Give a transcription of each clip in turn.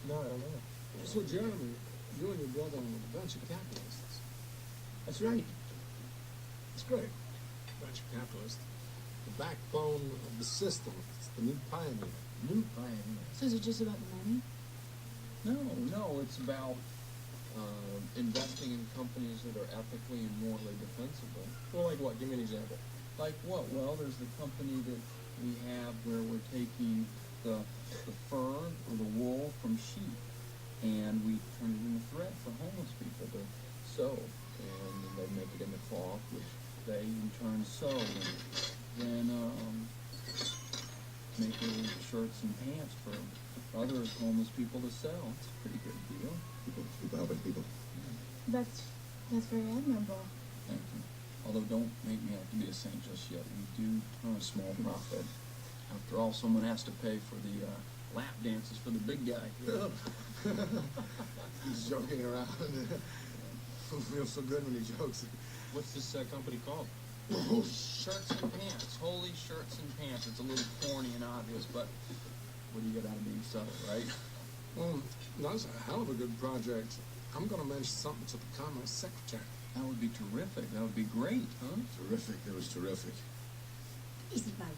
No, I don't know. So, Jeremy, you and your brother own a bunch of capitalists. That's right. It's great. Venture capitalist. The backbone of the system. It's the new pioneer. New pioneer. So is it just about the money? No, it's about investing in companies that are ethically and morally defensible. Well, like what? Give me an example. Like what? Well, there's the company that we have where we're taking the fur or the wool from sheep, and we turn it into thread for homeless people to sew, and then they make it into cloth, which they in turn sew, and then make little shirts and pants for other homeless people to sell. It's a pretty good deal. People helping people. That's very admirable. Thank you. Although don't make me have to be a saint just yet. We do turn a small profit. After all, someone has to pay for the lap dances for the big guy here. He's joking around. Feels so good when he jokes. What's this company called? Shirts and Pants. Holy Shirts and Pants. It's a little corny and obvious, but what do you get out of being subtle, right? Well, that's a hell of a good project. I'm going to mention something to the Commerce Secretary. That would be terrific. That would be great, huh? Terrific. It was terrific. Easy, buddy.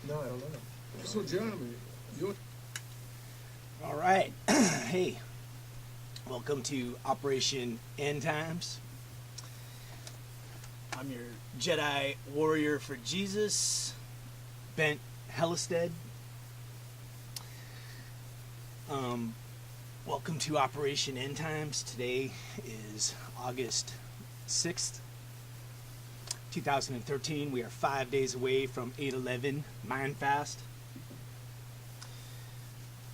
No, I don't know. So, Jeremy, you're... All right. Hey, welcome to Operation End Times. I'm your Jedi warrior for Jesus, Bent Hellistead. Welcome to Operation End Times. Today is August 6th, 2013. We are 5 days away from 8/11 Mindfast.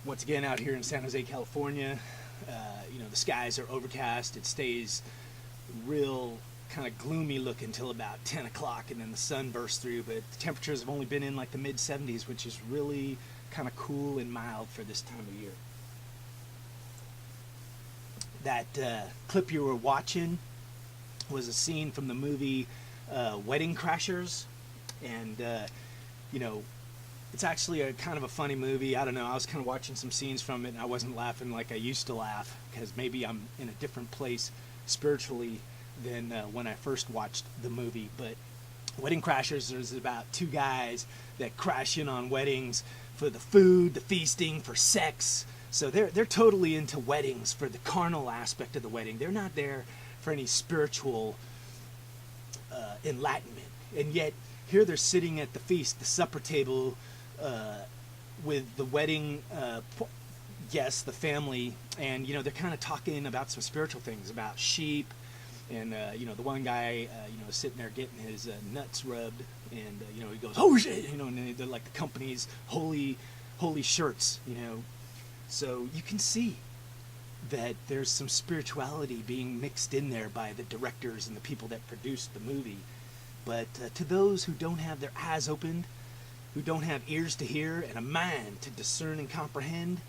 Once again, out here in San Jose, California, the skies are overcast. It stays real kind of gloomy looking until about 10 o'clock, and then the sun bursts through. But the temperatures have only been in like the mid-70s, which is really kind of cool and mild for this time of year. That clip you were watching was a scene from the movie Wedding Crashers, and it's actually a kind of a funny movie. I don't know, I was kind of watching some scenes from it and I wasn't laughing like I used to laugh, because maybe I'm in a different place spiritually than when I first watched the movie. But Wedding Crashers is about two guys that crash in on weddings for the food, the feasting, for sex. So they're totally into weddings for the carnal aspect of the wedding. They're not there for any spiritual enlightenment. And yet here they're sitting at the feast, the supper table, with the wedding guests, the family, and they're kind of talking about some spiritual things, about sheep, and the one guy is sitting there getting his nuts rubbed, and he goes, "Oh shit!" And they're like the company's holy shirts, So you can see that there's some spirituality being mixed in there by the directors and the people that produced the movie. But to those who don't have their eyes opened, who don't have ears to hear and a mind to discern and comprehend,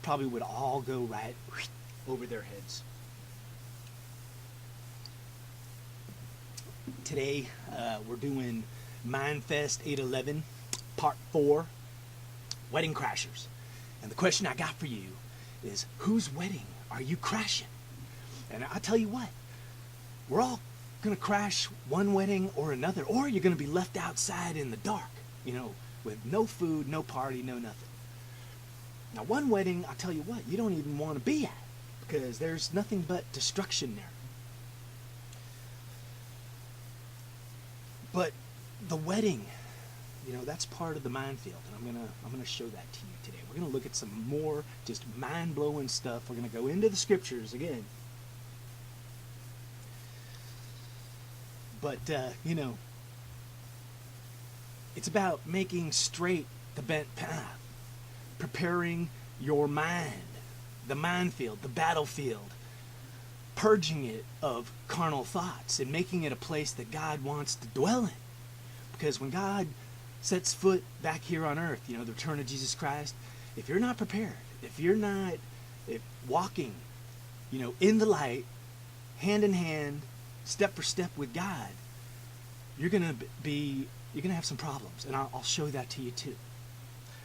probably would all go right over their heads. Today we're doing Mindfast 8/11 Part 4, Wedding Crashers. And the question I got for you is, whose wedding are you crashing? And I'll tell you what, we're all going to crash one wedding or another, or you're going to be left outside in the dark, with no food, no party, no nothing. Now, one wedding, I'll tell you what, you don't even want to be at, because there's nothing but destruction there. But the wedding, that's part of the minefield, and I'm gonna show that to you today. We're gonna look at some more just mind-blowing stuff. We're gonna go into the scriptures again. But it's about making straight the bent path, preparing your mind, the minefield, the battlefield, purging it of carnal thoughts and making it a place that God wants to dwell in. Because when God sets foot back here on earth, the return of Jesus Christ, if you're not prepared, if you're not walking, in the light, hand in hand, step for step with God, you're gonna have some problems, and I'll show that to you too.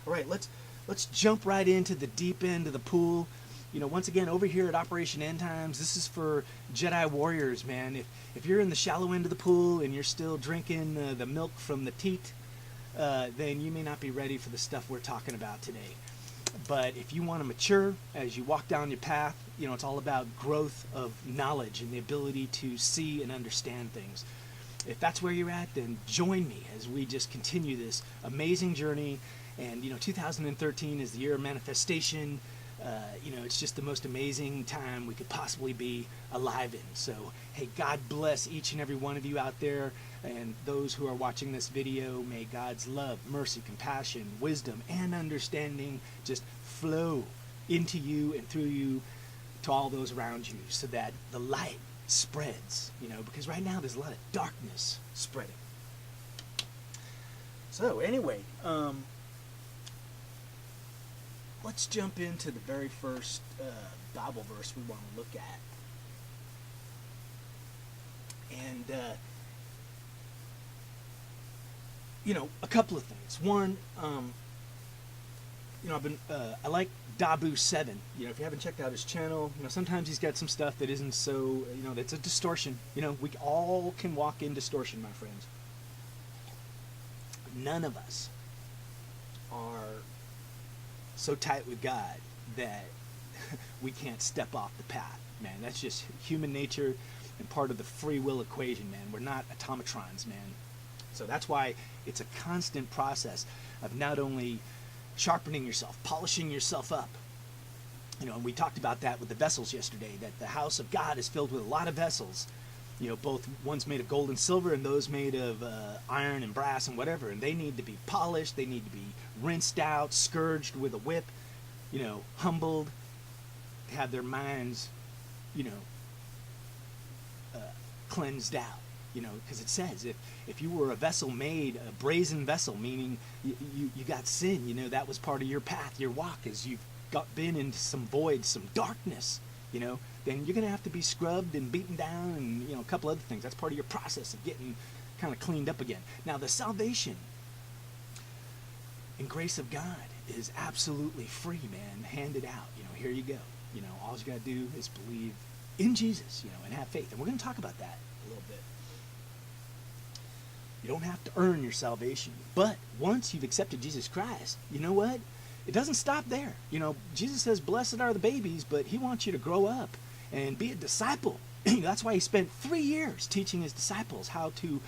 All right, let's jump right into the deep end of the pool. You know, once again, over here at Operation End Times, this is for Jedi warriors, man. If you're in the shallow end of the pool and you're still drinking the milk from the teat, then you may not be ready for the stuff we're talking about today. But if you want to mature as you walk down your path, you know, it's all about growth of knowledge and the ability to see and understand things. If that's where you're at, then join me as we just continue this amazing journey. And, you know, 2013 is the year of manifestation. You know, it's just the most amazing time we could possibly be alive in. So, hey, God bless each and every one of you out there, and those who are watching this video. May God's love, mercy, compassion, wisdom, and understanding just flow into you and through you to all those around you, so that the light spreads, you know, because right now there's a lot of darkness spreading. So anyway, let's jump into the very first Bible verse we want to look at. And, you know, a couple of things. One, you know, I like Dabu 7. You know, if you haven't checked out his channel, you know, sometimes he's got some stuff that isn't so, you know, that's a distortion. You know, we all can walk in distortion, my friends. None of us are so tight with God that we can't step off the path, man. That's just human nature and part of the free will equation, man. We're not automatrons, man. So that's why it's a constant process of not only sharpening yourself, polishing yourself up. You know, and we talked about that with the vessels yesterday, that the house of God is filled with a lot of vessels. You know, both ones made of gold and silver and those made of iron and brass and whatever. And they need to be polished. They need to be rinsed out, scourged with a whip, you know, humbled, have their minds, you know, cleansed out. You know, because it says if you were a vessel made, a brazen vessel, meaning you got sin, you know, that was part of your path, your walk, as you've been into some void, some darkness, you know, then you're going to have to be scrubbed and beaten down and, you know, a couple other things. That's part of your process of getting kind of cleaned up again. Now, the salvation and grace of God is absolutely free, man, handed out. You know, here you go. You know, all you got to do is believe in Jesus, you know, and have faith. And we're going to talk about that a little bit. You don't have to earn your salvation. But once you've accepted Jesus Christ, you know what? It doesn't stop there. You know, Jesus says, blessed are the babies, but he wants you to grow up and be a disciple. That's why he spent 3 years teaching his disciples how to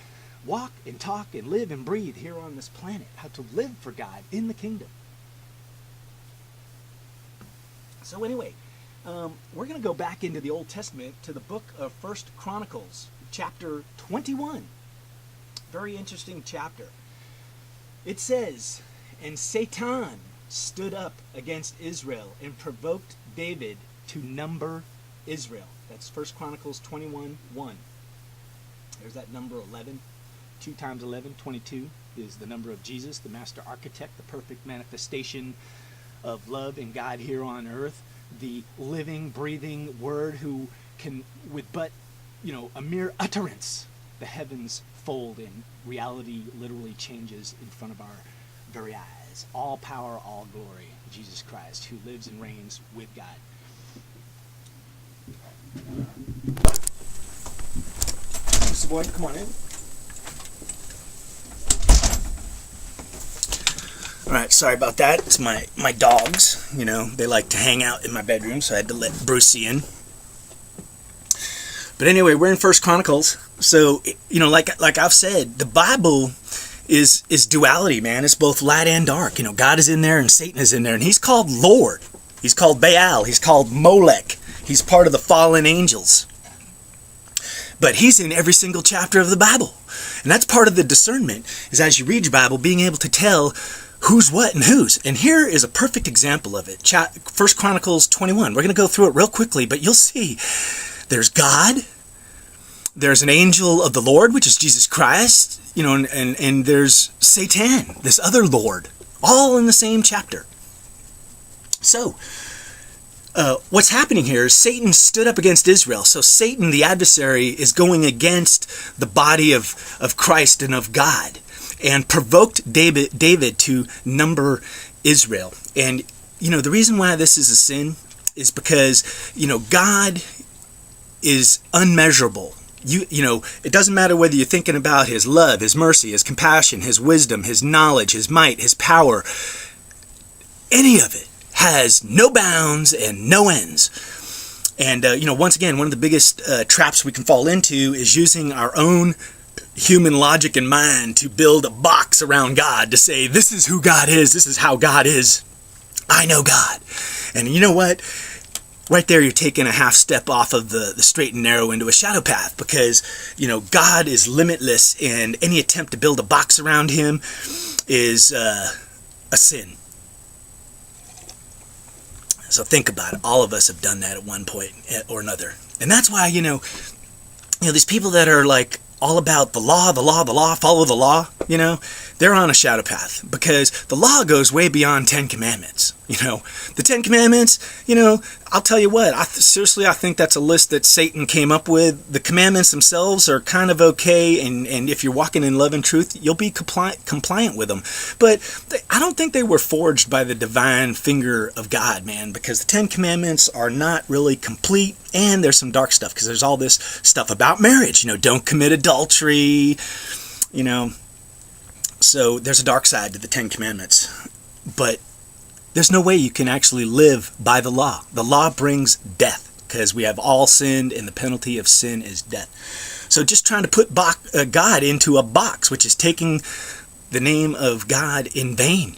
walk and talk and live and breathe here on this planet, how to live for God in the kingdom. So anyway, we're going to go back into the Old Testament to the book of 1 Chronicles, chapter 21. Very interesting chapter. It says, and Satan stood up against Israel and provoked David to number Israel. That's 1 Chronicles 21:1. There's that number 11. 2 times 11, 22 is the number of Jesus, the master architect, the perfect manifestation of love and God here on earth, the living, breathing word who can, with but, you know, a mere utterance, the heavens fold and reality literally changes in front of our very eyes. All power, all glory, Jesus Christ, who lives and reigns with God. Mr. Boyd, come on in. All right, sorry about that. It's my dogs. You know, they like to hang out in my bedroom, so I had to let Brucey in. But anyway, we're in 1 Chronicles. So, you know, like I've said, the Bible is duality, man. It's both light and dark. You know, God is in there and Satan is in there. And he's called Lord. He's called Baal. He's called Molech. He's part of the fallen angels. But he's in every single chapter of the Bible. And that's part of the discernment, is as you read your Bible, being able to tell who's what and whose. And here is a perfect example of it. 1 Chronicles 21. We're going to go through it real quickly, but you'll see there's God. There's an angel of the Lord, which is Jesus Christ, you know, and there's Satan, this other Lord, all in the same chapter. So, what's happening here is Satan stood up against Israel. So Satan, the adversary, is going against the body of Christ and of God, and provoked David to number Israel. And, the reason why this is a sin is because, God is unmeasurable. It doesn't matter whether you're thinking about his love, his mercy, his compassion, his wisdom, his knowledge, his might, his power. Any of it has no bounds and no ends. And, once again, one of the biggest traps we can fall into is using our own human logic and mind to build a box around God to say, this is who God is, this is how God is. I know God. And you know what? Right there, you're taking a half step off of the straight and narrow into a shadow path, because, God is limitless, and any attempt to build a box around him is a sin. So think about it. All of us have done that at one point or another. And that's why, these people that are like all about the law, follow the law, they're on a shadow path, because the law goes way beyond 10 commandments. The 10 commandments, I'll tell you what, I think that's a list that Satan came up with. The commandments themselves are kind of okay, and if you're walking in love and truth, you'll be compliant with them. But I don't think they were forged by the divine finger of God, man, because the 10 commandments are not really complete, and there's some dark stuff, because there's all this stuff about marriage. Don't commit adultery, So there's a dark side to the 10 commandments. But there's no way you can actually live by the law. The law brings death, because we have all sinned, and the penalty of sin is death. So just trying to put God into a box, which is taking the name of God in vain,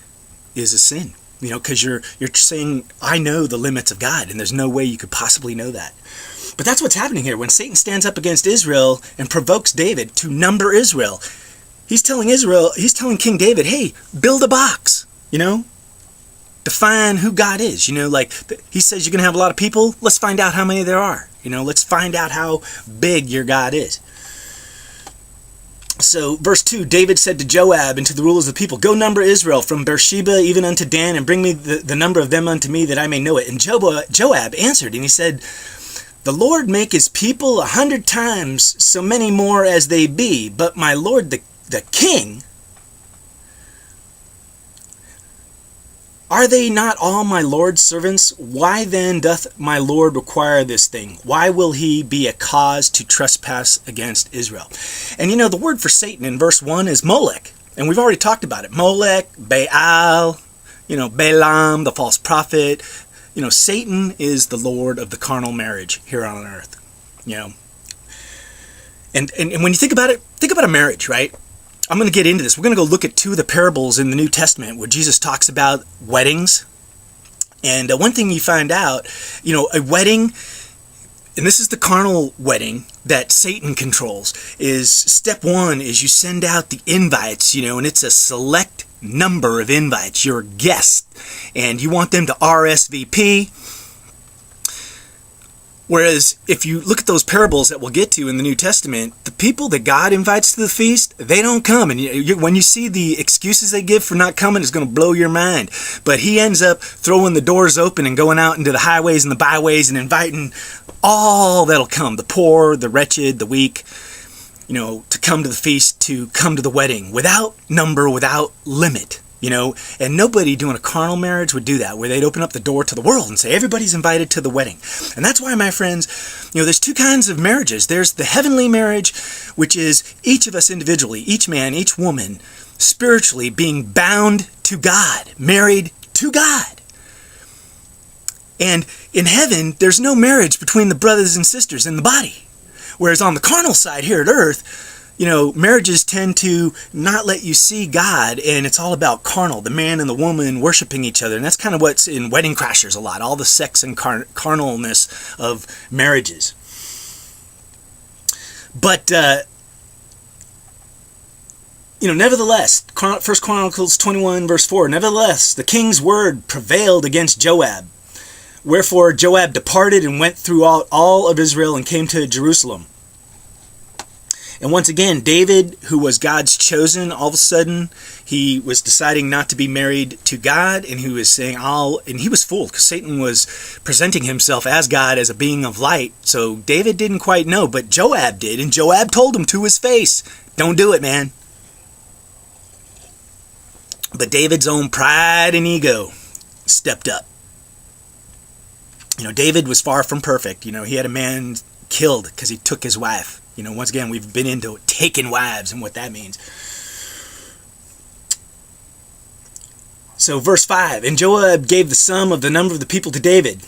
is a sin. Because you're saying, I know the limits of God, and there's no way you could possibly know that. But that's what's happening here. When Satan stands up against Israel and provokes David to number Israel, he's telling King David, hey, build a box, define who God is. He says you're going to have a lot of people. Let's find out how many there are. Let's find out how big your God is. So, verse 2, David said to Joab and to the rulers of the people, go number Israel from Beersheba even unto Dan, and bring me the number of them unto me, that I may know it. And Joab answered, and he said, the Lord make his people 100 times so many more as they be, but my lord the king, are they not all my Lord's servants? Why then doth my Lord require this thing? Why will he be a cause to trespass against Israel? And the word for Satan in verse 1 is Molech. And we've already talked about it. Molech, Baal, Balaam, the false prophet. Satan is the Lord of the carnal marriage here on earth. And when you think about it, think about a marriage, right? I'm going to get into this. We're going to go look at two of the parables in the New Testament where Jesus talks about weddings. And one thing you find out, a wedding, and this is the carnal wedding that Satan controls, is step one is you send out the invites, and it's a select number of invites, your guests, and you want them to RSVP. Whereas if you look at those parables that we'll get to in the New Testament, the people that God invites to the feast, they don't come. And when you see the excuses they give for not coming, it's going to blow your mind. But he ends up throwing the doors open and going out into the highways and the byways and inviting all that'll come, the poor, the wretched, the weak, to come to the feast, to come to the wedding, without number, without limit. And nobody doing a carnal marriage would do that, where they'd open up the door to the world and say, everybody's invited to the wedding. And that's why, my friends, there's two kinds of marriages. There's the heavenly marriage, which is each of us individually, each man, each woman, spiritually being bound to God, married to God. And in heaven, there's no marriage between the brothers and sisters in the body. Whereas on the carnal side here at earth, marriages tend to not let you see God, and it's all about carnal, the man and the woman worshiping each other. And that's kind of what's in Wedding Crashers a lot, all the sex and carnalness of marriages. But, nevertheless, 1 Chronicles 21, verse 4, nevertheless, the king's word prevailed against Joab. Wherefore Joab departed and went throughout all of Israel and came to Jerusalem. And once again, David, who was God's chosen, all of a sudden, he was deciding not to be married to God, and he was saying, and he was fooled, because Satan was presenting himself as God, as a being of light. So David didn't quite know, but Joab did, and Joab told him to his face, don't do it, man. but David's own pride and ego stepped up. David was far from perfect. He had a man killed because he took his wife. Once again, we've been into taking wives and what that means. So verse 5, and Joab gave the sum of the number of the people to David.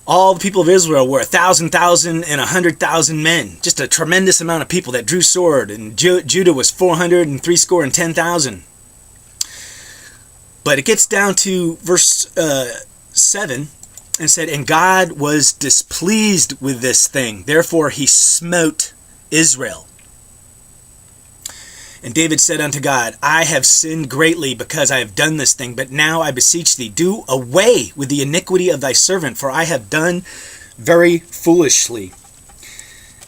All the people of Israel were 1,000 and 100,000 men. Just a tremendous amount of people that drew sword. And Judah was 410,000. But it gets down to verse 7 and said, and God was displeased with this thing. Therefore he smote Israel. And David said unto God, I have sinned greatly because I have done this thing. But now I beseech thee, do away with the iniquity of thy servant, for I have done very foolishly.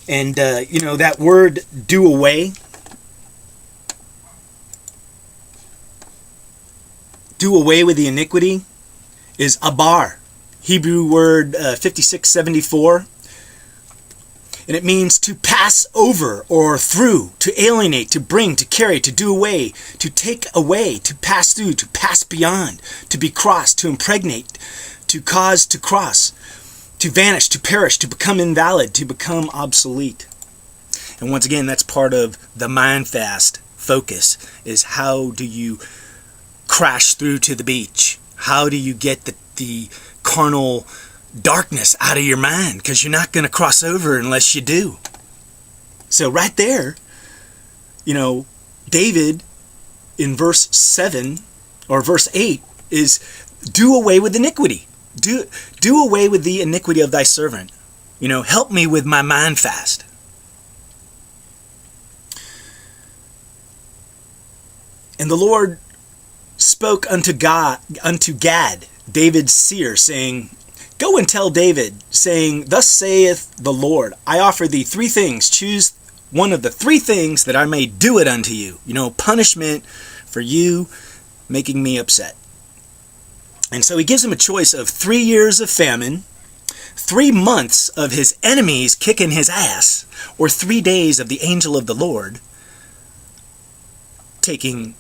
And, that word do away, with the iniquity is abar. Hebrew word 5674. And it means to pass over or through, to alienate, to bring, to carry, to do away, to take away, to pass through, to pass beyond, to be crossed, to impregnate, to cause to cross, to vanish, to perish, to become invalid, to become obsolete. And once again, that's part of the Mindfast focus, is how do you crash through to the beach? How do you get the carnal darkness out of your mind? Because you're not going to cross over unless you do. So right there, David in verse 7 or verse 8 is do away with iniquity. Do away with the iniquity of thy servant. Help me with my mind fast. And the Lord spoke unto Gad, David's seer, saying, Go and tell David, saying, Thus saith the Lord, I offer thee 3 things. Choose one of the 3 things that I may do it unto you. Punishment for you making me upset. And so he gives him a choice of 3 years of famine, 3 months of his enemies kicking his ass, or 3 days of the angel of the Lord taking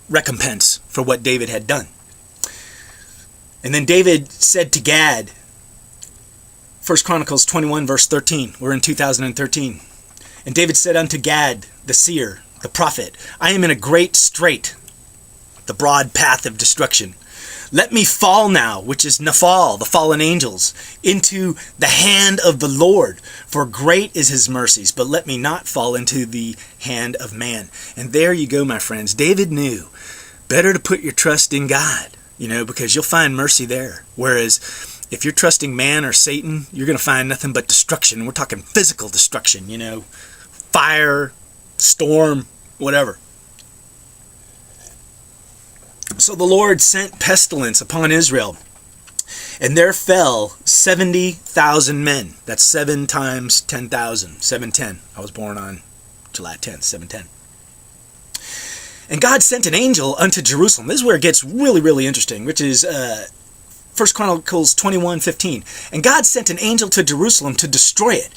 recompense for what David had done. And then David said to Gad, 1 Chronicles 21 verse 13, we're in 2013. And David said unto Gad, the seer, the prophet, I am in a great strait, the broad path of destruction. Let me fall now, which is Nephal, the fallen angels, into the hand of the Lord, for great is his mercies, but let me not fall into the hand of man. And there you go, my friends. David knew better to put your trust in God, because you'll find mercy there. Whereas if you're trusting man or Satan, you're going to find nothing but destruction. We're talking physical destruction, fire, storm, whatever. So the Lord sent pestilence upon Israel, and there fell 70,000 men. That's 7 times 10,000, 710. I was born on July 10th, 710. And God sent an angel unto Jerusalem. This is where it gets really, really interesting, which is 1 Chronicles 21:15. And God sent an angel to Jerusalem to destroy it,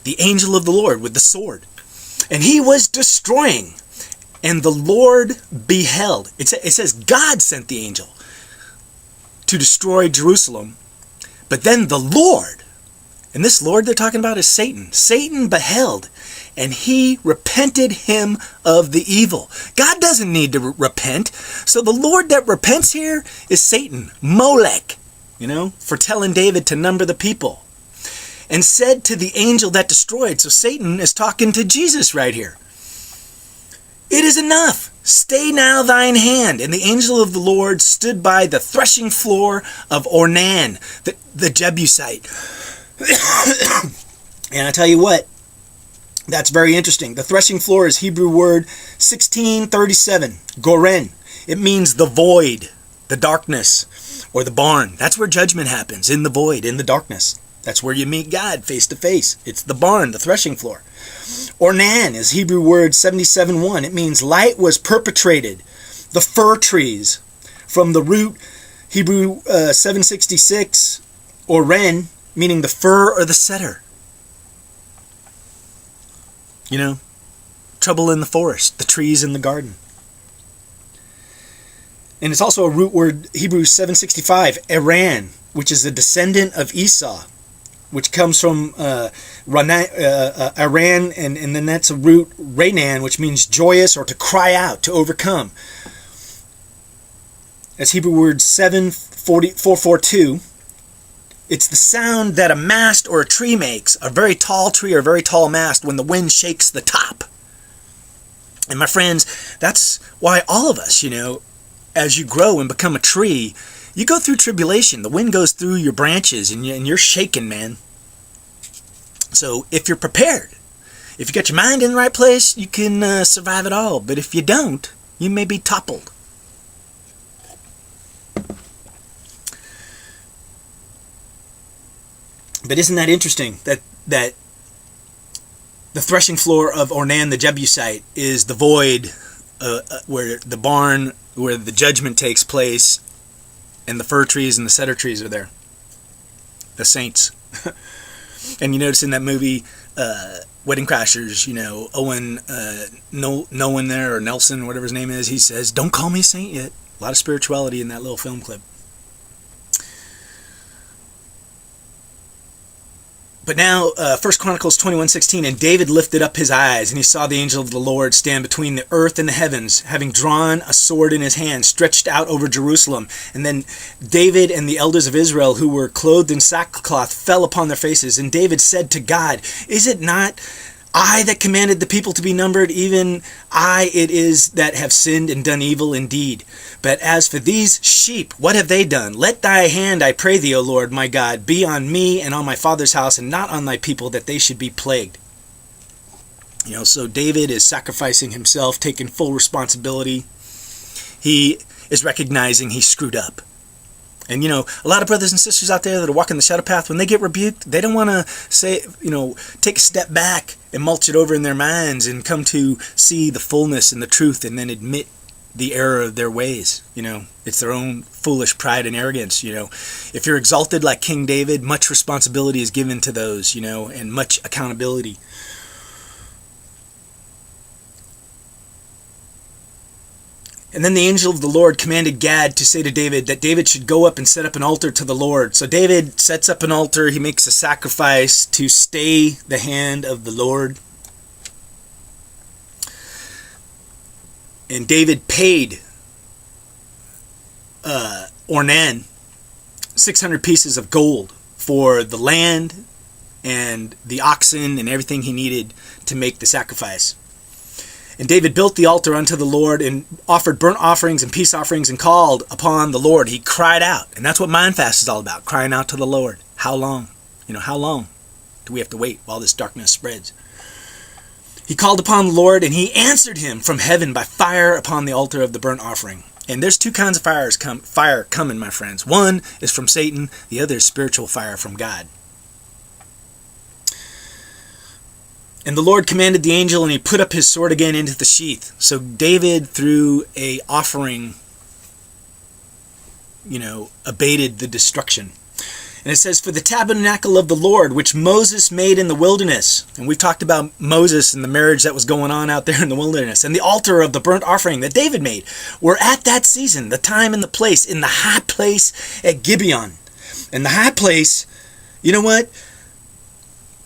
the angel of the Lord with the sword. And he was destroying. And the Lord beheld. It says God sent the angel to destroy Jerusalem. But then the Lord, and this Lord they're talking about is Satan. Satan beheld, and he repented him of the evil. God doesn't need to repent. So the Lord that repents here is Satan, Molech, for telling David to number the people. And said to the angel that destroyed. So Satan is talking to Jesus right here. It is enough. Stay now thine hand. And the angel of the Lord stood by the threshing floor of Ornan, the Jebusite. And I tell you what, that's very interesting. The threshing floor is Hebrew word 1637, goren. It means the void, the darkness, or the barn. That's where judgment happens, in the void, in the darkness. That's where you meet God face to face. It's the barn, the threshing floor. Ornan is Hebrew word 77:1. It means light was perpetrated. The fir trees. From the root Hebrew 766, oren, meaning the fir or the cedar. Trouble in the forest, the trees in the garden. And it's also a root word, Hebrews 7:65, Aran, which is a descendant of Esau, which comes from Aran, and then that's a root, Ranan, which means joyous or to cry out, to overcome. That's Hebrew word 7:442. It's the sound that a mast or a tree makes, a very tall tree or a very tall mast, when the wind shakes the top. And my friends, that's why all of us, as you grow and become a tree, you go through tribulation. The wind goes through your branches and you're shaking, man. So if you're prepared, if you got your mind in the right place, you can survive it all. But if you don't, you may be toppled. But isn't that interesting that the threshing floor of Ornan the Jebusite is the void where the barn where the judgment takes place, and the fir trees and the cedar trees are there. The saints. And you notice in that movie, Wedding Crashers, Owen, no one there, or Nelson, whatever his name is, he says, "Don't call me saint yet." A lot of spirituality in that little film clip. But now, 1 Chronicles 21:16, and David lifted up his eyes, and he saw the angel of the Lord stand between the earth and the heavens, having drawn a sword in his hand, stretched out over Jerusalem. And then David and the elders of Israel, who were clothed in sackcloth, fell upon their faces. And David said to God, "Is it not I that commanded the people to be numbered? Even I it is that have sinned and done evil indeed. But as for these sheep, what have they done? Let thy hand, I pray thee, O Lord my God, be on me and on my father's house, and not on thy people, that they should be plagued." So David is sacrificing himself, taking full responsibility. He is recognizing he screwed up. And, a lot of brothers and sisters out there that are walking the shadow path, when they get rebuked, they don't want to say, take a step back and mulch it over in their minds and come to see the fullness and the truth and then admit the error of their ways. It's their own foolish pride and arrogance. If you're exalted like King David, much responsibility is given to those, and much accountability. And then the angel of the Lord commanded Gad to say to David that David should go up and set up an altar to the Lord. So David sets up an altar. He makes a sacrifice to stay the hand of the Lord. And David paid Ornan 600 pieces of gold for the land and the oxen and everything he needed to make the sacrifice. And David built the altar unto the Lord and offered burnt offerings and peace offerings and called upon the Lord. He cried out. And that's what Mindfast is all about, crying out to the Lord. How long? How long do we have to wait while this darkness spreads? He called upon the Lord, and he answered him from heaven by fire upon the altar of the burnt offering. And there's two kinds of fire coming, my friends. One is from Satan. The other is spiritual fire from God. And the Lord commanded the angel, and he put up his sword again into the sheath. So David, through a offering, abated the destruction. And it says, "For the tabernacle of the Lord, which Moses made in the wilderness." And we've talked about Moses and the marriage that was going on out there in the wilderness. "And the altar of the burnt offering that David made were at that season, the time and the place, in the high place at Gibeon." And the high place, you know what?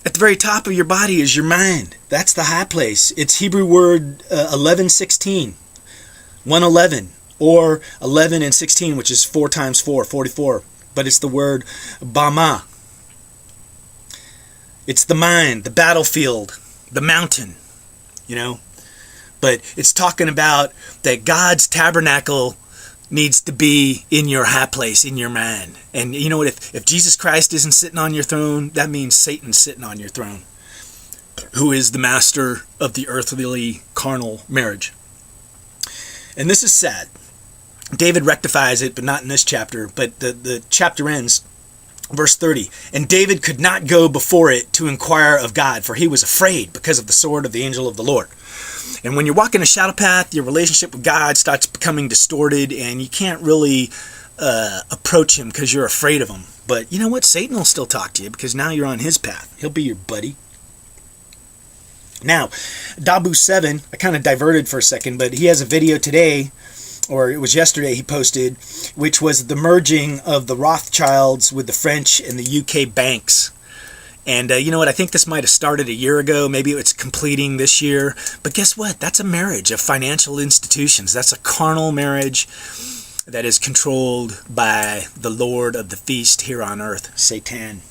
At the very top of your body is your mind. That's the high place. It's Hebrew word 11:16, 111, or 11 and 16, which is 4 times 4, 44. But it's the word Bama. It's the mind, the battlefield, the mountain, But it's talking about that God's tabernacle needs to be in your high place, in your mind. And you know what? If Jesus Christ isn't sitting on your throne, that means Satan's sitting on your throne, who is the master of the earthly carnal marriage. And this is sad. David rectifies it, but not in this chapter. But the chapter ends, verse 30. "And David could not go before it to inquire of God, for he was afraid because of the sword of the angel of the Lord." And when you're walking a shadow path, your relationship with God starts becoming distorted, and you can't really approach him because you're afraid of him. But you know what? Satan will still talk to you because now you're on his path. He'll be your buddy. Now, Dabu7, I kind of diverted for a second, but he has a video today or it was yesterday he posted, which was the merging of the Rothschilds with the French and the UK banks. And you know what? I think this might have started a year ago. Maybe it's completing this year. But guess what? That's a marriage of financial institutions. That's a carnal marriage that is controlled by the Lord of the feast here on earth, Satan.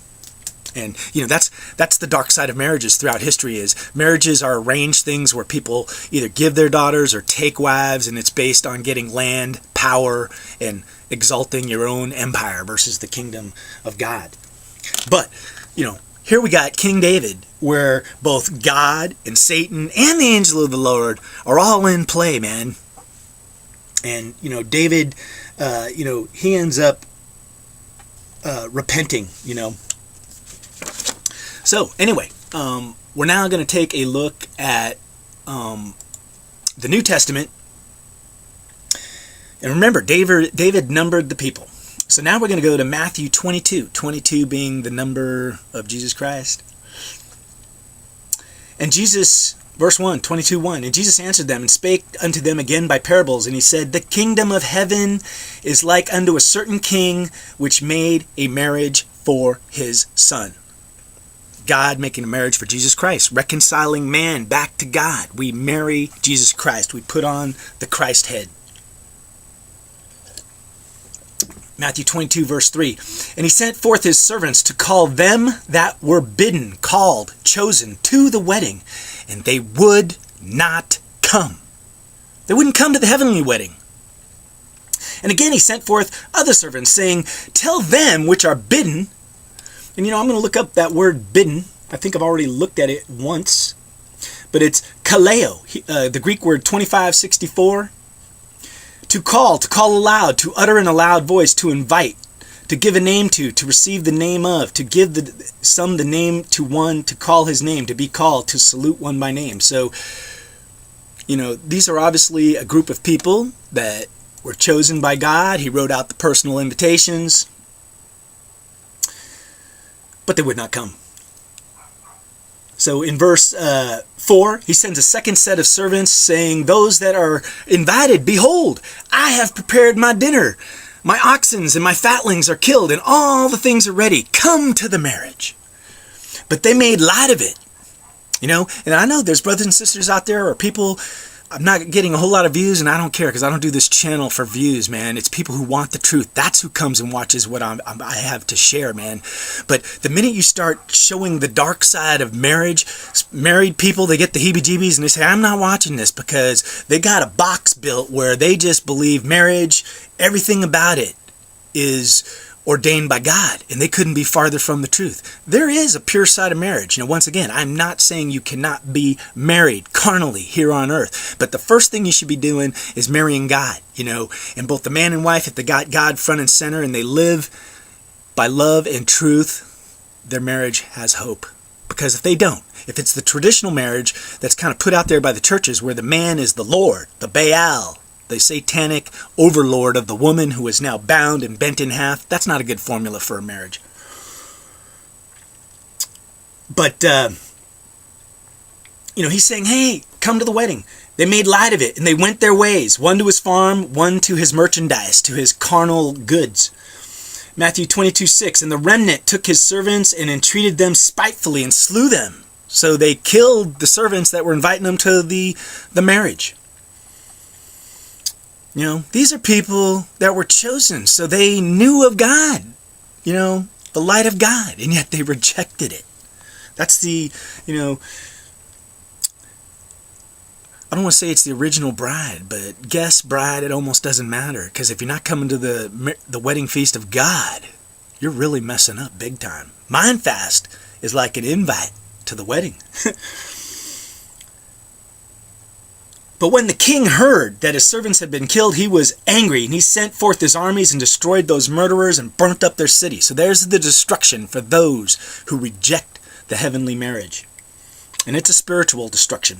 And you know, that's the dark side of marriages throughout history. Is marriages are arranged things where people either give their daughters or take wives, and it's based on getting land, power, and exalting your own empire versus the kingdom of God. But you know, here we got King David, where both God and Satan and the angel of the Lord are all in play, man. And you know, David, he ends up repenting, you know. So anyway, we're now going to take a look at the New Testament. And remember, David numbered the people. So now we're going to go to Matthew 22, 22 being the number of Jesus Christ. And Jesus, verse 1, 22:1, and Jesus answered them and spake unto them again by parables, and he said, the kingdom of heaven is like unto a certain king which made a marriage for his son. God making a marriage for Jesus Christ, reconciling man back to God. We marry Jesus Christ. We put on the Christ head. Matthew 22, verse 3. And he sent forth his servants to call them that were bidden, called, chosen to the wedding, and they would not come. They wouldn't come to the heavenly wedding. And again he sent forth other servants, saying, tell them which are bidden. And you know, I'm going to look up that word bidden. I think I've already looked at it once. But it's kaleo, the Greek word 2564. To call aloud, to utter in a loud voice, to invite, to give a name to receive the name of, to give the name to one, to call his name, to be called, to salute one by name. So, you know, these are obviously a group of people that were chosen by God. He wrote out the personal invitations, but they would not come. So in verse 4, he sends a second set of servants saying, those that are invited, behold, I have prepared my dinner. My oxen and my fatlings are killed, and all the things are ready. Come to the marriage. But they made light of it. You know, and I know there's brothers and sisters out there or people, I'm not getting a whole lot of views, and I don't care because I don't do this channel for views, man. It's people who want the truth. That's who comes and watches what I have to share, man. But the minute you start showing the dark side of marriage, married people, they get the heebie-jeebies and they say, I'm not watching this because they got a box built where they just believe marriage, everything about it is ordained by God, and they couldn't be farther from the truth. There is a pure side of marriage. You know, once again, I'm not saying you cannot be married carnally here on earth, but the first thing you should be doing is marrying God, you know, and both the man and wife, if they got God front and center and they live by love and truth, their marriage has hope. Because if they don't, if it's the traditional marriage that's kind of put out there by the churches where the man is the Lord, the Baal, the satanic overlord of the woman who is now bound and bent in half, that's not a good formula for a marriage. But, you know, he's saying, hey, come to the wedding. They made light of it, and they went their ways, one to his farm, one to his merchandise, to his carnal goods. Matthew 22:6, and the remnant took his servants and entreated them spitefully and slew them. So they killed the servants that were inviting them to the marriage. You know, these are people that were chosen, so they knew of God, you know, the light of God, and yet they rejected it. That's the, you know, I don't want to say it's the original bride, but guest bride, it almost doesn't matter, because if you're not coming to the wedding feast of God, you're really messing up big time. Mindfast is like an invite to the wedding. But when the king heard that his servants had been killed, he was angry, and he sent forth his armies and destroyed those murderers and burnt up their city. So there's the destruction for those who reject the heavenly marriage. And it's a spiritual destruction.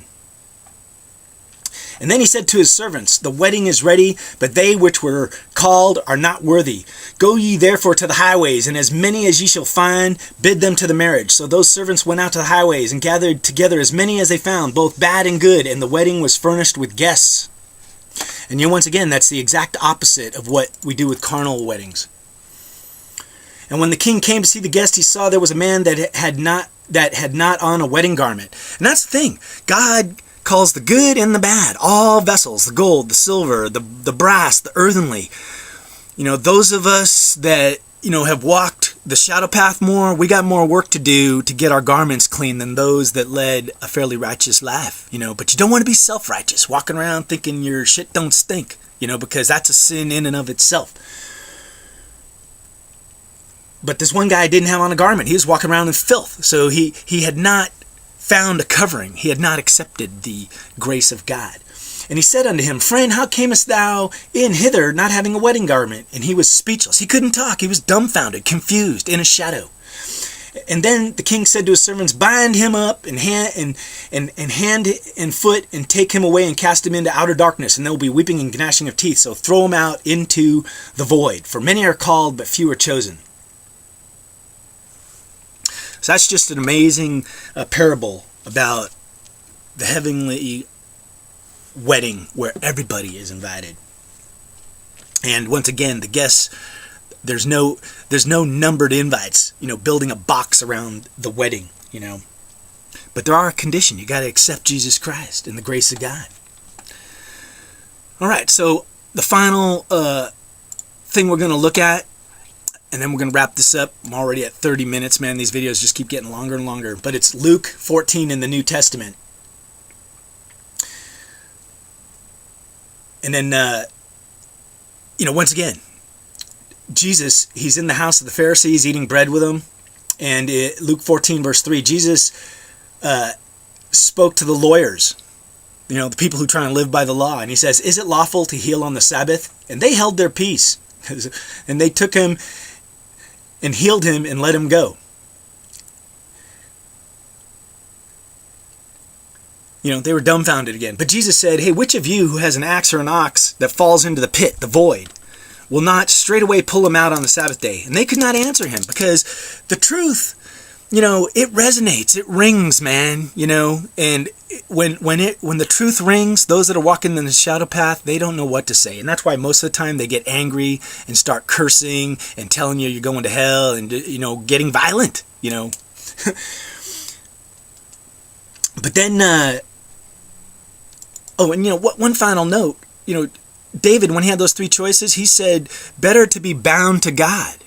And then he said to his servants, the wedding is ready, but they which were called are not worthy. Go ye therefore to the highways, and as many as ye shall find, bid them to the marriage. So those servants went out to the highways and gathered together as many as they found, both bad and good, and the wedding was furnished with guests. And you know, once again, that's the exact opposite of what we do with carnal weddings. And when the king came to see the guest, he saw there was a man that had not on a wedding garment. And that's the thing. God calls the good and the bad, all vessels, the gold, the silver, the brass, the earthenly. You know, those of us that, you know, have walked the shadow path more, we got more work to do to get our garments clean than those that led a fairly righteous life, you know. But you don't want to be self-righteous, walking around thinking your shit don't stink, you know, because that's a sin in and of itself. But this one guy didn't have on a garment. He was walking around in filth. So he had not found a covering. He had not accepted the grace of God. And he said unto him, Friend, how camest thou in hither, not having a wedding garment? And he was speechless. He couldn't talk. He was dumbfounded, confused, in a shadow. And then the king said to his servants, Bind him up and hand and foot, and take him away and cast him into outer darkness, and there will be weeping and gnashing of teeth. So throw him out into the void. For many are called, but few are chosen. So that's just an amazing parable about the heavenly wedding where everybody is invited. And once again, the guests, there's no numbered invites, you know, building a box around the wedding, you know. But there are a condition. You got to accept Jesus Christ and the grace of God. All right, so the final thing we're going to look at, and then we're going to wrap this up. I'm already at 30 minutes, man. These videos just keep getting longer and longer. But it's Luke 14 in the New Testament. And then, you know, once again, Jesus, he's in the house of the Pharisees eating bread with them. And Luke 14, verse 3, Jesus spoke to the lawyers, you know, the people who try and live by the law. And he says, Is it lawful to heal on the Sabbath? And they held their peace. And they took him and healed him and let him go. You know, they were dumbfounded again. But Jesus said, Hey, which of you who has an axe or an ox that falls into the pit, the void, will not straightway pull him out on the Sabbath day? And they could not answer him, because the truth, you know, it resonates, it rings, man, you know. And when the truth rings, those that are walking in the shadow path, they don't know what to say. And that's why most of the time they get angry and start cursing and telling you you're going to hell and, you know, getting violent, you know. But then, and you know, one final note, you know, David, when he had those three choices, he said, better to be bound to God,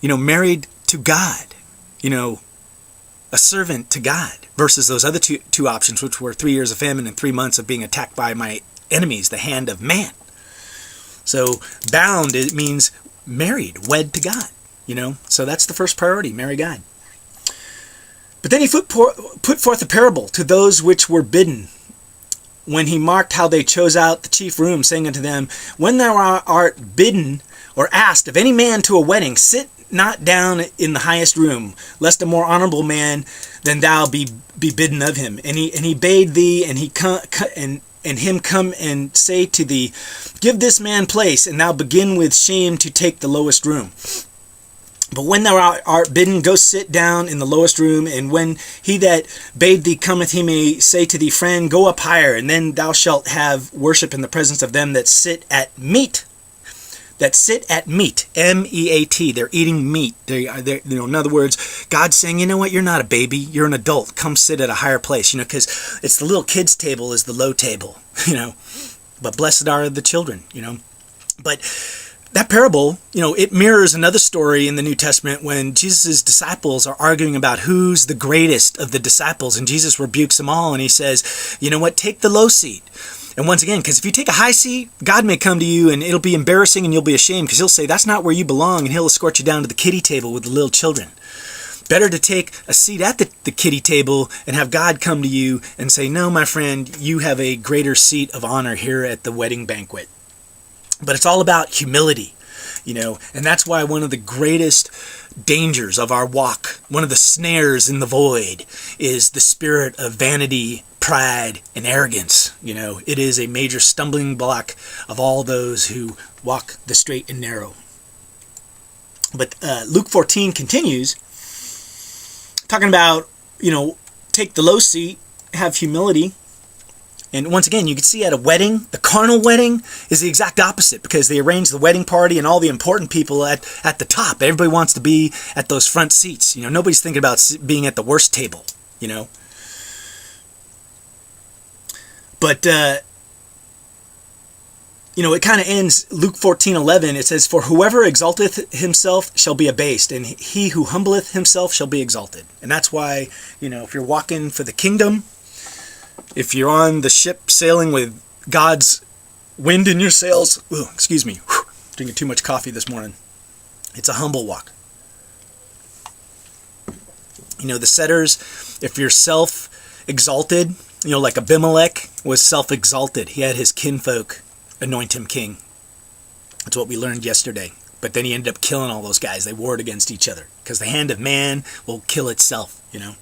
you know, married to God, you know, a servant to God, versus those other two options, which were 3 years of famine and 3 months of being attacked by my enemies, the hand of man. So bound, it means married, wed to God, you know. So that's the first priority, marry God. But then he put forth a parable to those which were bidden, when he marked how they chose out the chief room, saying unto them, When thou art bidden or asked of any man to a wedding, sit not down in the highest room, lest a more honorable man than thou be bidden of him. And he bade thee, and him come and say to thee, Give this man place, and thou begin with shame to take the lowest room. But when thou art bidden, go sit down in the lowest room, and when he that bade thee cometh, he may say to thee, Friend, go up higher, and then thou shalt have worship in the presence of them that sit at meat. That sit at meat, M-E-A-T. They're eating meat. They're, you know, in other words, God's saying, you know what? You're not a baby. You're an adult. Come sit at a higher place, you know, because it's the little kids' table is the low table, you know. But blessed are the children, you know. But that parable, you know, it mirrors another story in the New Testament when Jesus' disciples are arguing about who's the greatest of the disciples, and Jesus rebukes them all, and he says, you know what, take the low seat. And once again, because if you take a high seat, God may come to you and it'll be embarrassing and you'll be ashamed, because he'll say, that's not where you belong, and he'll escort you down to the kiddie table with the little children. Better to take a seat at the kiddie table and have God come to you and say, no, my friend, you have a greater seat of honor here at the wedding banquet. But it's all about humility, you know, and that's why one of the greatest dangers of our walk, one of the snares in the void, is the spirit of vanity, pride, and arrogance. You know, it is a major stumbling block of all those who walk the straight and narrow. But Luke 14 continues, talking about, you know, take the low seat, have humility, And once again, you can see at a wedding, the carnal wedding is the exact opposite, because they arrange the wedding party and all the important people at the top. Everybody wants to be at those front seats. You know, nobody's thinking about being at the worst table, you know. But, you know, it kind of ends, Luke 14:11, it says, "For whoever exalteth himself shall be abased, and he who humbleth himself shall be exalted." And that's why, you know, if you're walking for the kingdom, if you're on the ship sailing with God's wind in your sails, excuse me, drinking too much coffee this morning, it's a humble walk. You know, the setters, if you're self-exalted, you know, like Abimelech was self-exalted. He had his kinfolk anoint him king. That's what we learned yesterday. But then he ended up killing all those guys. They warred against each other, because the hand of man will kill itself, you know.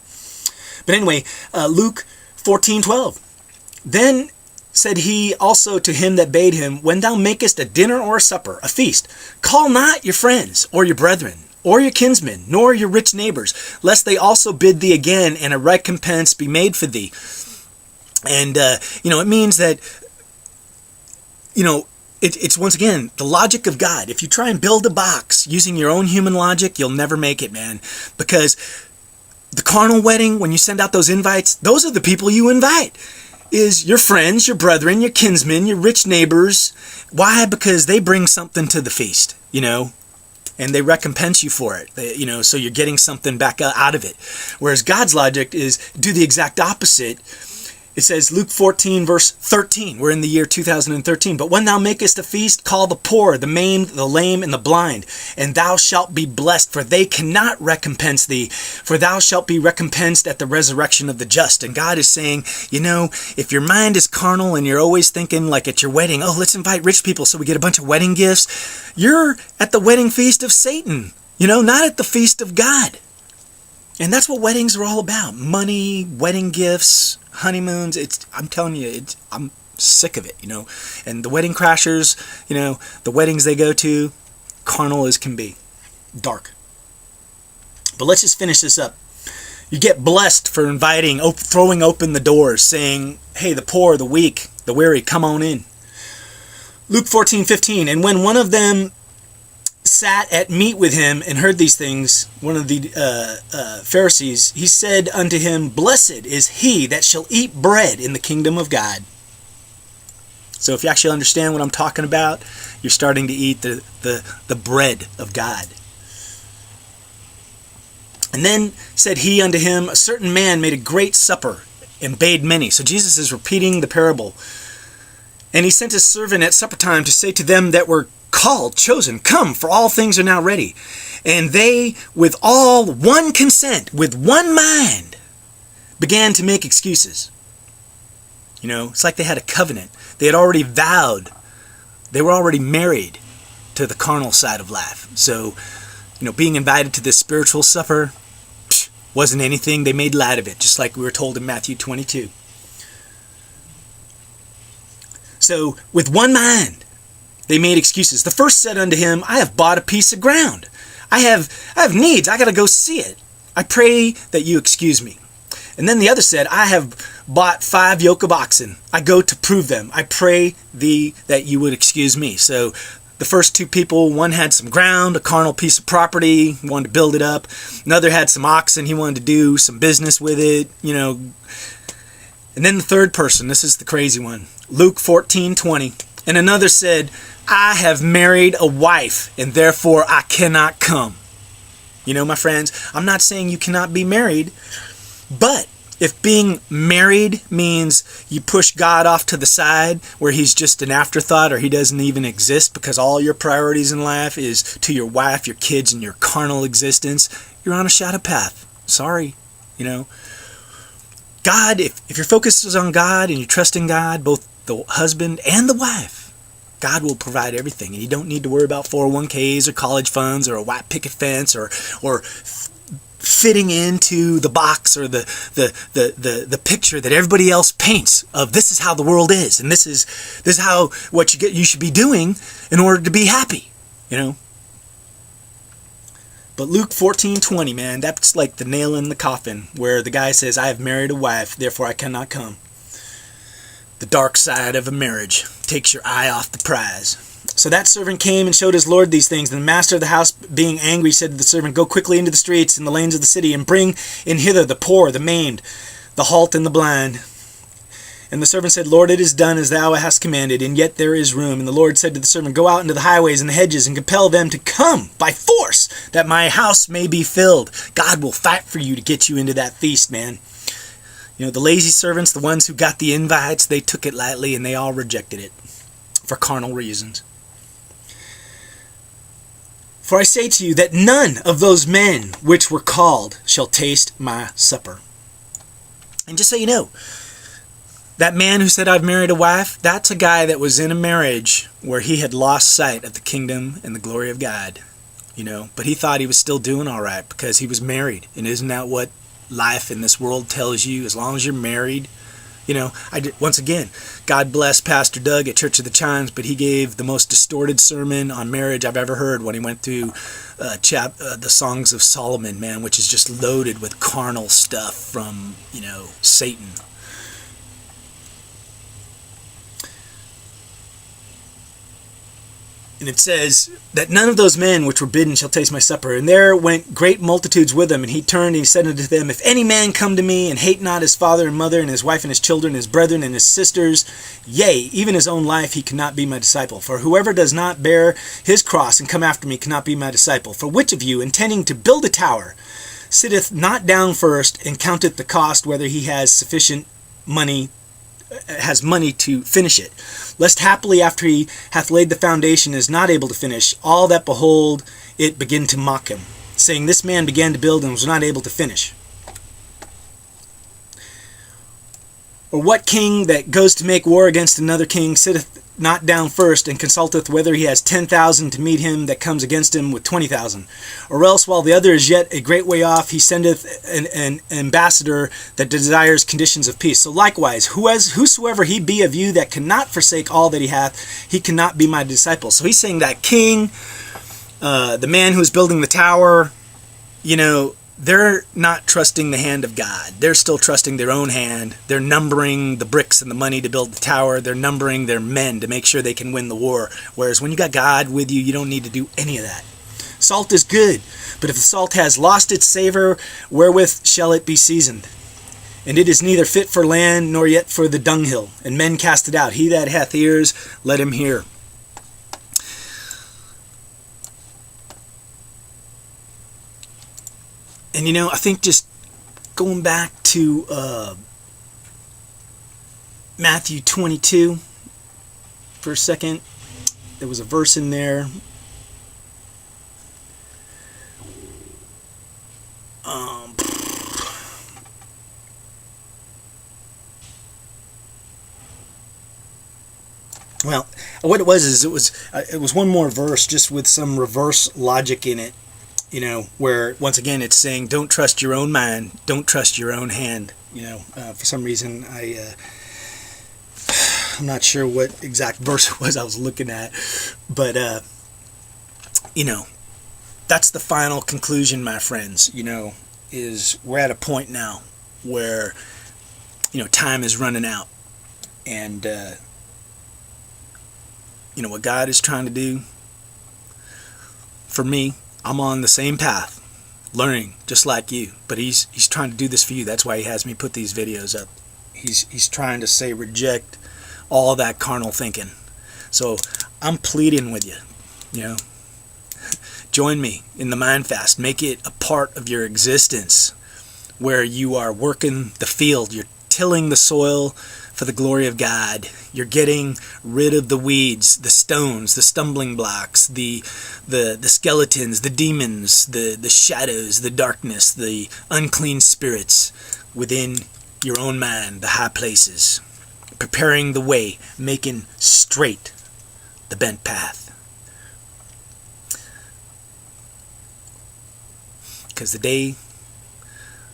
But anyway, Luke 14:12. "Then said he also to him that bade him, When thou makest a dinner or a supper, a feast, call not your friends, or your brethren, or your kinsmen, nor your rich neighbors, lest they also bid thee again, and a recompense be made for thee." And, you know, it means that, you know, it's once again the logic of God. If you try and build a box using your own human logic, you'll never make it, man. Because the carnal wedding, when you send out those invites, those are the people you invite. Is your friends, your brethren, your kinsmen, your rich neighbors. Why? Because they bring something to the feast, you know, and they recompense you for it. You know, so you're getting something back out of it. Whereas God's logic is do the exact opposite. It says, Luke 14, verse 13. We're in the year 2013. "But when thou makest a feast, call the poor, the maimed, the lame, and the blind, and thou shalt be blessed, for they cannot recompense thee, for thou shalt be recompensed at the resurrection of the just." And God is saying, you know, if your mind is carnal and you're always thinking like at your wedding, oh, let's invite rich people so we get a bunch of wedding gifts, you're at the wedding feast of Satan, you know, not at the feast of God. And that's what weddings are all about. Money, wedding gifts, honeymoons. I'm telling you, I'm sick of it, you know. And the wedding crashers, you know, the weddings they go to, carnal as can be. Dark. But let's just finish this up. You get blessed for inviting, throwing open the doors, saying, hey, the poor, the weak, the weary, come on in. Luke 14:15, "And when one of them sat at meat with him and heard these things," one of the Pharisees, "he said unto him, Blessed is he that shall eat bread in the kingdom of God." So if you actually understand what I'm talking about, you're starting to eat the bread of God. "And then said he unto him, A certain man made a great supper and bade many." So Jesus is repeating the parable. "And he sent his servant at supper time to say to them that were called, chosen, Come, for all things are now ready. And they, with all one consent, with one mind, began to make excuses." You know, it's like they had a covenant. They had already vowed. They were already married to the carnal side of life. So, you know, being invited to this spiritual supper wasn't anything. They made light of it, just like we were told in Matthew 22. So, with one mind, they made excuses. "The first said unto him, I have bought a piece of ground. I have needs. I got to go see it. I pray that you excuse me." And then the other said, "I have bought 5 yoke of oxen. I go to prove them. I pray thee that you would excuse me." So the first two people, one had some ground, a carnal piece of property, he wanted to build it up. Another had some oxen, he wanted to do some business with it, you know. And then the third person, this is the crazy one, Luke 14:20. "And another said, I have married a wife, and therefore I cannot come." You know, my friends, I'm not saying you cannot be married, but if being married means you push God off to the side where he's just an afterthought or he doesn't even exist because all your priorities in life is to your wife, your kids, and your carnal existence, you're on a shadow path. Sorry, you know. God, if your focus is on God and you trust in God, both the husband and the wife, God will provide everything, and you don't need to worry about 401ks or college funds or a white picket fence or fitting into the box or the picture that everybody else paints of this is how the world is, and this is how what you should be doing in order to be happy, you know. But Luke 14:20, man, that's like the nail in the coffin where the guy says, "I have married a wife, therefore I cannot come." The dark side of a marriage takes your eye off the prize. So that servant came and showed his lord these things. And the master of the house, being angry, said to the servant, Go quickly into the streets and the lanes of the city, and bring in hither the poor, the maimed, the halt, and the blind. And the servant said, Lord, it is done as thou hast commanded, and yet there is room. And the Lord said to the servant, Go out into the highways and the hedges, and compel them to come by force, that my house may be filled. God will fight for you to get you into that feast, man. You know, the lazy servants, the ones who got the invites, they took it lightly, and they all rejected it for carnal reasons. For I say to you that none of those men which were called shall taste my supper. And just so you know, that man who said, I've married a wife, that's a guy that was in a marriage where he had lost sight of the kingdom and the glory of God. You know, but he thought he was still doing all right because he was married. And isn't that what life in this world tells you? As long as you're married. You know, once again, God bless Pastor Doug at Church of the Chimes, but he gave the most distorted sermon on marriage I've ever heard when he went through the Songs of Solomon, man, which is just loaded with carnal stuff from, you know, Satan. And it says that none of those men which were bidden shall taste my supper. And there went great multitudes with him. And he turned and he said unto them, If any man come to me, and hate not his father and mother, and his wife and his children, and his brethren and his sisters, yea, even his own life, he cannot be my disciple. For whoever does not bear his cross and come after me cannot be my disciple. For which of you, intending to build a tower, sitteth not down first, and counteth the cost, whether he has sufficient money to finish it, lest happily after he hath laid the foundation is not able to finish, all that behold it begin to mock him, saying, This man began to build and was not able to finish. Or what king that goes to make war against another king sitteth not down first, and consulteth whether he has 10,000 to meet him that comes against him with 20,000? Or else, while the other is yet a great way off, he sendeth an ambassador that desires conditions of peace. So likewise, whosoever he be of you that cannot forsake all that he hath, he cannot be my disciple. So he's saying that king, the man who's building the tower, you know, they're not trusting the hand of God. They're still trusting their own hand. They're numbering the bricks and the money to build the tower. They're numbering their men to make sure they can win the war. Whereas when you got God with you, you don't need to do any of that. Salt is good, but if the salt has lost its savor, wherewith shall it be seasoned? And it is neither fit for land, nor yet for the dunghill. And men cast it out. He that hath ears, let him hear. And you know, I think just going back to Matthew 22 for a second, there was a verse in there. Well, what it was is it was one more verse just with some reverse logic in it. You know, where once again it's saying, don't trust your own mind, don't trust your own hand. You know, for some reason I'm not sure what exact verse it was I was looking at, but you know, that's the final conclusion, my friends. You know, is we're at a point now where, you know, time is running out, and you know what God is trying to do for me. I'm on the same path, learning just like you, but he's trying to do this for you. That's why he has me put these videos up. He's trying to say reject all that carnal thinking. So I'm pleading with you, you know, join me in the Mindfast. Make it a part of your existence where you are working the field. You're tilling the soil for the glory of God. You're getting rid of the weeds, the stones, the stumbling blocks, the skeletons, the demons, the shadows, the darkness, the unclean spirits within your own mind, the high places. Preparing the way, making straight the bent path. Because the day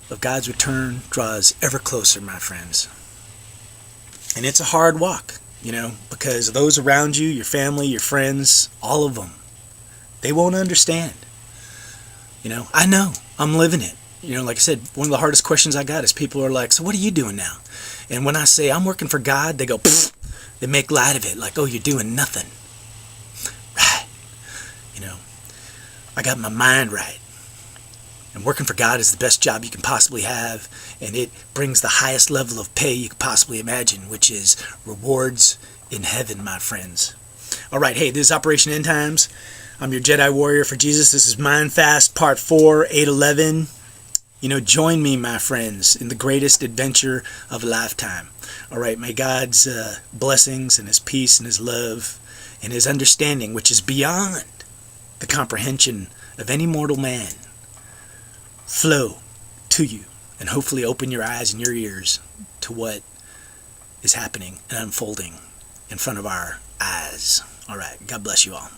of God's return draws ever closer, my friends. And it's a hard walk, you know, because those around you, your family, your friends, all of them, they won't understand. You know, I know, I'm living it. You know, like I said, one of the hardest questions I got is people are like, so what are you doing now? And when I say I'm working for God, they go, pfft. They make light of it, like, oh, you're doing nothing. Right. You know, I got my mind right. And working for God is the best job you can possibly have, and it brings the highest level of pay you could possibly imagine, which is rewards in heaven, my friends. All right, hey, this is Operation End Times. I'm your Jedi Warrior for Jesus. This is Mindfast Part 4, 811. You know, join me, my friends, in the greatest adventure of a lifetime. All right, may God's blessings and His peace and His love and His understanding, which is beyond the comprehension of any mortal man, flow to you and hopefully open your eyes and your ears to what is happening and unfolding in front of our eyes. All right, God bless you all.